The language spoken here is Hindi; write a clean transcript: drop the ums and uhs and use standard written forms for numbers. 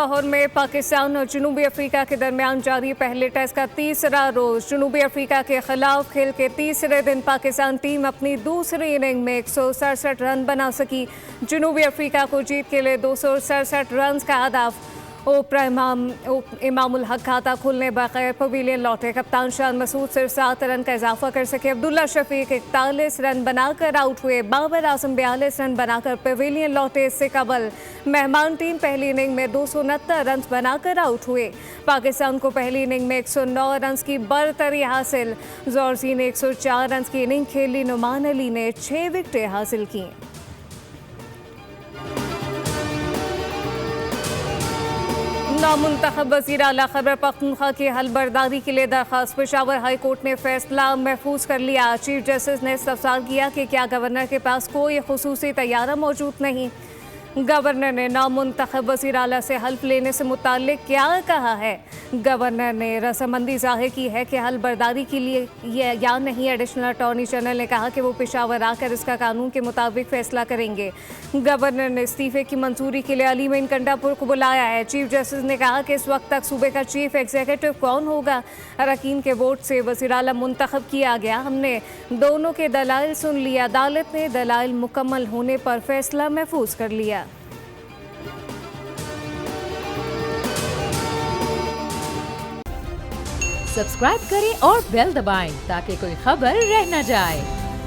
लाहौर में पाकिस्तान और जनूबी अफ्रीका के दरमियान जारी पहले टेस्ट का तीसरा रोज जनूबी अफ्रीका के खिलाफ खेल के तीसरे दिन पाकिस्तान टीम अपनी दूसरी इनिंग में 167 रन बना सकी। जनूबी अफ्रीका को जीत के लिए 267 रन का हदफ। इमामुल हक खाता खुलने बगैर पवेलियन लौटे। कप्तान शान मसूद सिर्फ 7 रन का इजाफा कर सके। अब्दुल्ला शफीक 41 रन बनाकर आउट हुए। बाबर आजम 42 रन बनाकर पवेलियन लौटे। इससे कबल मेहमान टीम पहली इनिंग में 269 रन बनाकर आउट हुए। पाकिस्तान को पहली इनिंग में 109 रन की बरतरी हासिल। जॉर्जी ने 104 रन की इनिंग खेली। नुमान अली ने 6 विकेटें हासिल की। नामुंतखब वज़ीर आला खैबर पख्तूनख्वा की हलबर्दारी के लिए दरख्वास्त। पेशावर हाई कोर्ट ने फैसला महफूज कर लिया। चीफ जस्टिस ने इस्तफसार किया कि क्या गवर्नर के पास कोई खुसूसी तैयारा मौजूद नहीं। गवर्नर ने नामुंतखब वज़ीर आला से हल्फ लेने से मुताल्लिक क्या कहा है। गवर्नर ने रजामंदी जाहिर की है कि हलबर्दारी के लिए या नहीं। एडिशनल अटॉर्नी जनरल ने कहा कि वो पेशावर आकर इसका कानून के मुताबिक फैसला करेंगे। गवर्नर ने इस्तीफे की मंजूरी के लिए अली मोइन कंडापुर को बुलाया है। चीफ जस्टिस ने कहा कि इस वक्त तक सूबे का चीफ एग्जीक्यूटिव कौन होगा। अरकान के वोट से वज़ीर आला मुंतखब किया गया। हमने दोनों के दलाइल सुन लिया। अदालत ने दलाइल मुकम्मल होने पर फैसला महफूज कर लिया। सब्सक्राइब करें और बेल दबाएं ताकि कोई खबर रह न जाए।